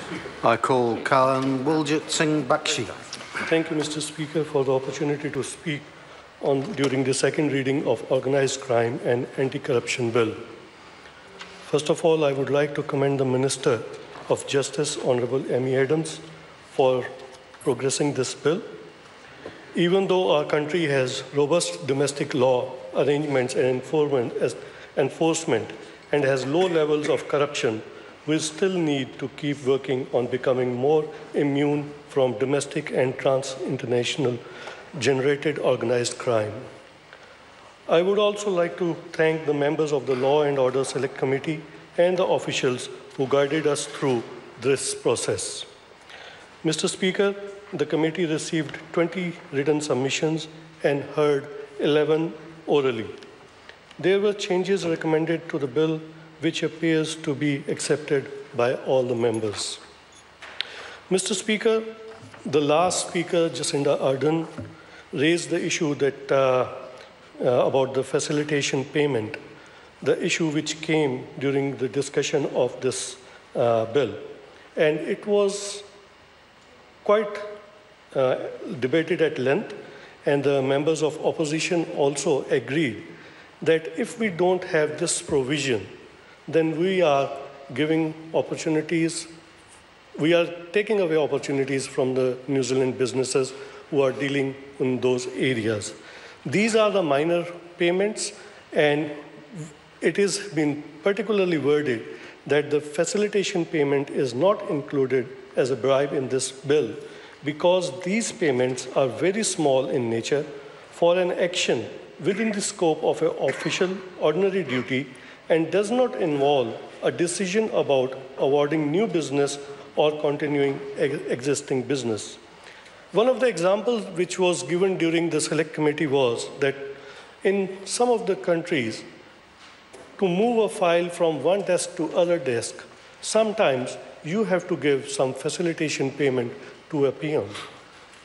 Speaker. I call Kalan Wuljit Singh Bakshi. Thank you, Mr. Speaker, for the opportunity to speak during the second reading of Organised Crime and Anti-Corruption Bill. First of all, I would like to commend the Minister of Justice, Honourable Amy Adams, for progressing this bill. Even though our country has robust domestic law arrangements and enforcement and has low levels of corruption, we still need to keep working on becoming more immune from domestic and trans-international generated organized crime. I would also like to thank the members of the Law and Order Select Committee and the officials who guided us through this process. Mr. Speaker, the committee received 20 written submissions and heard 11 orally. There were changes recommended to the bill which appears to be accepted by all the members. Mr. Speaker, the last speaker, Jacinda Ardern, raised the issue that about the facilitation payment, the issue which came during the discussion of this bill. And it was quite debated at length, and the members of opposition also agreed that if we don't have this provision, then we are giving opportunities, we are taking away opportunities from the New Zealand businesses who are dealing in those areas. These are the minor payments, and it has been particularly worded that the facilitation payment is not included as a bribe in this bill because these payments are very small in nature for an action within the scope of an official ordinary duty and does not involve a decision about awarding new business or continuing existing business. One of the examples which was given during the Select Committee was that in some of the countries, to move a file from one desk to other desk, sometimes you have to give some facilitation payment to a peon.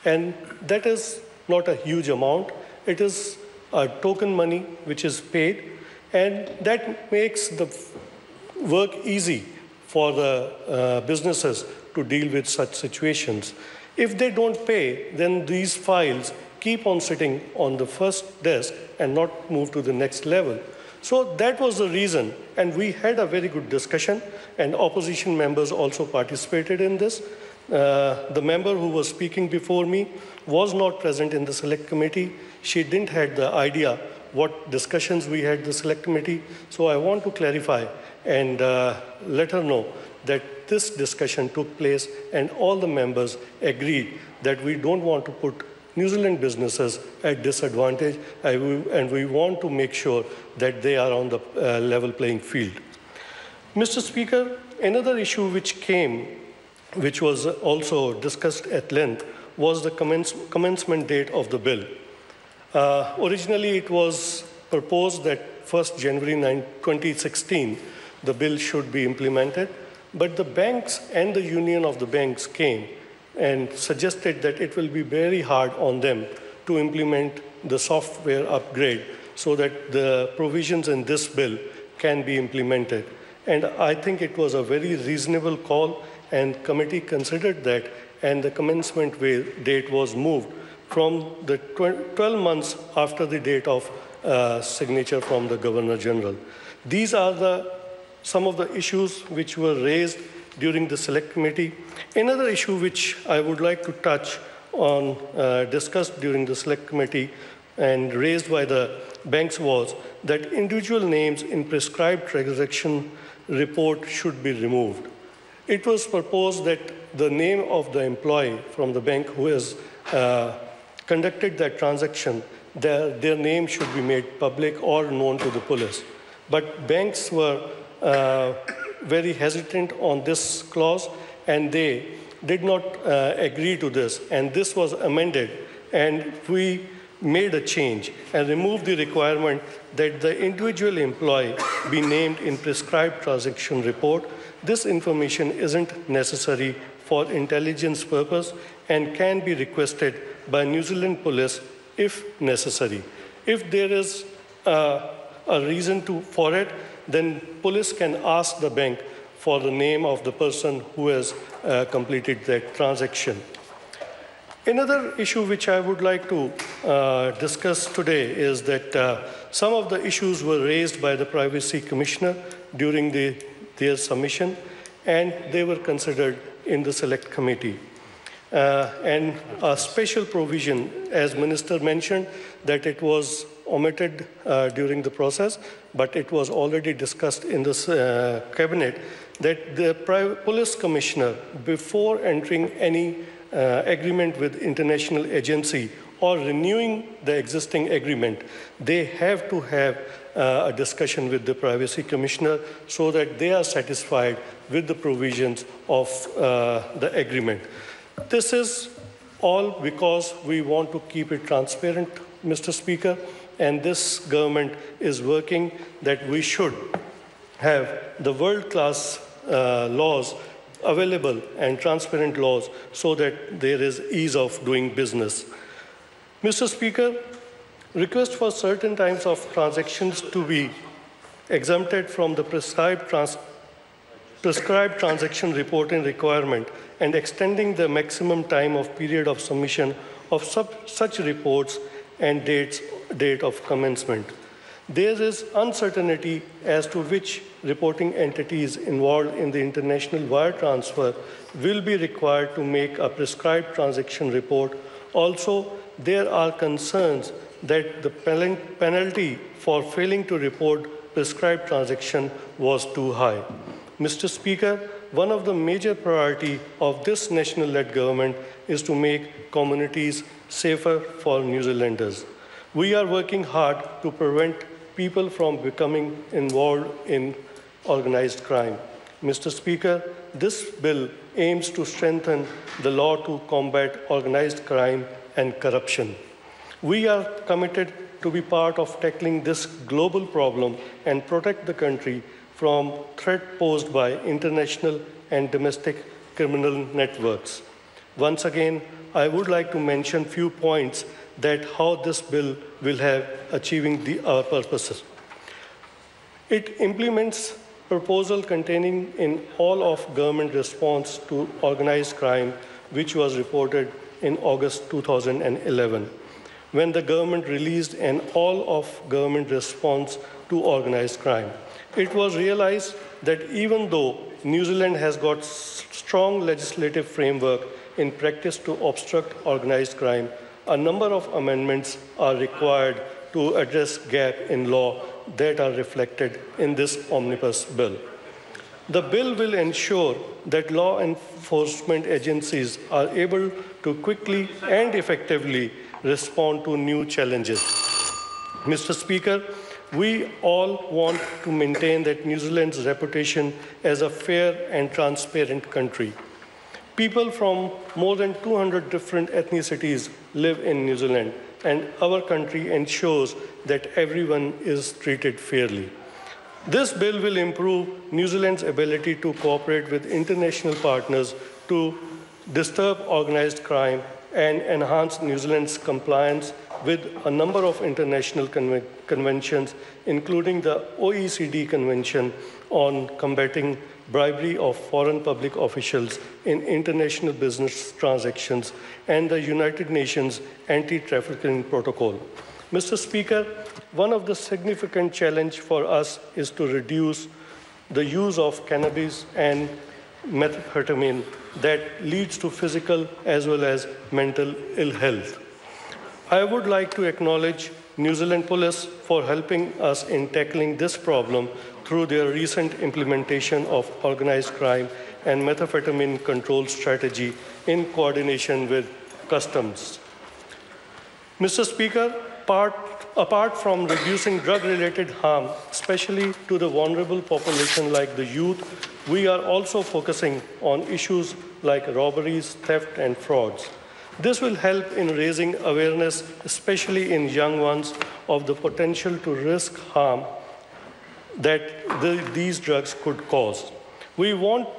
And that is not a huge amount. It is a token money which is paid, and that makes the work easy for the businesses to deal with such situations. If they don't pay, then these files keep on sitting on the first desk and not move to the next level. So that was the reason, and we had a very good discussion, and opposition members also participated in this. The member who was speaking before me was not present in the Select Committee. She didn't have the idea what discussions we had in the Select Committee. So I want to clarify and let her know that this discussion took place and all the members agreed that we don't want to put New Zealand businesses at disadvantage, and we want to make sure that they are on the level playing field. Mr. Speaker, another issue which came, which was also discussed at length, was the commencement date of the bill. Originally, it was proposed that 1st January 2016, the bill should be implemented, but the banks and the Union of the Banks came and suggested that it will be very hard on them to implement the software upgrade so that the provisions in this bill can be implemented. And I think it was a very reasonable call, and committee considered that, and the commencement date was moved from the 12 months after the date of signature from the Governor General. These are some of the issues which were raised during the Select Committee. Another issue which I would like to touch on, discussed during the Select Committee and raised by the banks was that individual names in prescribed transaction report should be removed. It was proposed that the name of the employee from the bank who has conducted that transaction, their name should be made public or known to the police. But banks were very hesitant on this clause, and they did not agree to this. And this was amended, and we made a change and removed the requirement that the individual employee be named in prescribed transaction report. This information isn't necessary for intelligence purpose and can be requested by New Zealand Police if necessary. If there is a reason for it, then police can ask the bank for the name of the person who has completed that transaction. Another issue which I would like to discuss today is that some of the issues were raised by the Privacy Commissioner during their submission, and they were considered in the Select Committee. And a special provision, as Minister mentioned, that it was omitted during the process, but it was already discussed in the Cabinet, that the Police Commissioner, before entering any agreement with international agency or renewing the existing agreement, they have to have a discussion with the Privacy Commissioner so that they are satisfied with the provisions of the agreement. This is all because we want to keep it transparent, Mr. Speaker, and this government is working that we should have the world-class laws available and transparent laws so that there is ease of doing business. Mr. Speaker, request for certain types of transactions to be exempted from the prescribed transaction reporting requirement and extending the maximum time of period of submission of such reports and date of commencement. There is uncertainty as to which reporting entities involved in the international wire transfer will be required to make a prescribed transaction report. Also, there are concerns that the penalty for failing to report prescribed transaction was too high. Mr. Speaker, one of the major priorities of this national-led government is to make communities safer for New Zealanders. We are working hard to prevent people from becoming involved in organized crime. Mr. Speaker, this bill aims to strengthen the law to combat organized crime and corruption. We are committed to be part of tackling this global problem and protect the country from threat posed by international and domestic criminal networks. Once again, I would like to mention few points that how this bill will have achieving our purposes. It implements proposal containing in all of government response to organized crime, which was reported in August 2011, when the government released an all of government response to organized crime. It was realized that even though New Zealand has got strong legislative framework in practice to obstruct organized crime, a number of amendments are required to address gap in law that are reflected in this omnibus bill. The bill will ensure that law enforcement agencies are able to quickly and effectively respond to new challenges. Mr. Speaker, we all want to maintain that New Zealand's reputation as a fair and transparent country. People from more than 200 different ethnicities live in New Zealand, and our country ensures that everyone is treated fairly. This bill will improve New Zealand's ability to cooperate with international partners to disturb organized crime and enhance New Zealand's compliance with a number of international conventions, including the OECD Convention on combating bribery of foreign public officials in international business transactions, and the United Nations Anti-Trafficking Protocol. Mr. Speaker, one of the significant challenges for us is to reduce the use of cannabis and methamphetamine that leads to physical as well as mental ill health. I would like to acknowledge New Zealand Police for helping us in tackling this problem through their recent implementation of organized crime and methamphetamine control strategy in coordination with Customs. Mr. Speaker, apart from reducing drug-related harm, especially to the vulnerable population like the youth, we are also focusing on issues like robberies, theft, and frauds. This will help in raising awareness, especially in young ones, of the potential to risk harm that these drugs could cause. We want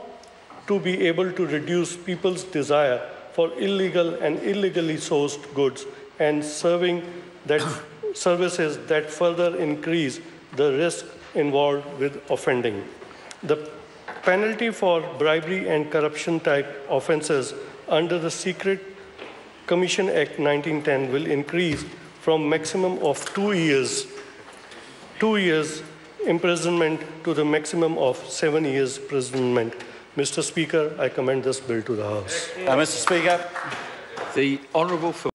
to be able to reduce people's desire for illegal and illegally sourced goods and services that further increase the risk involved with offending. The Penalty for bribery and corruption type offences under the Secret Commission Act 1910 will increase from maximum of 2 years imprisonment to the maximum of 7 years imprisonment. Mr. Speaker, I commend this bill to the House. Mr. Speaker. The Honourable for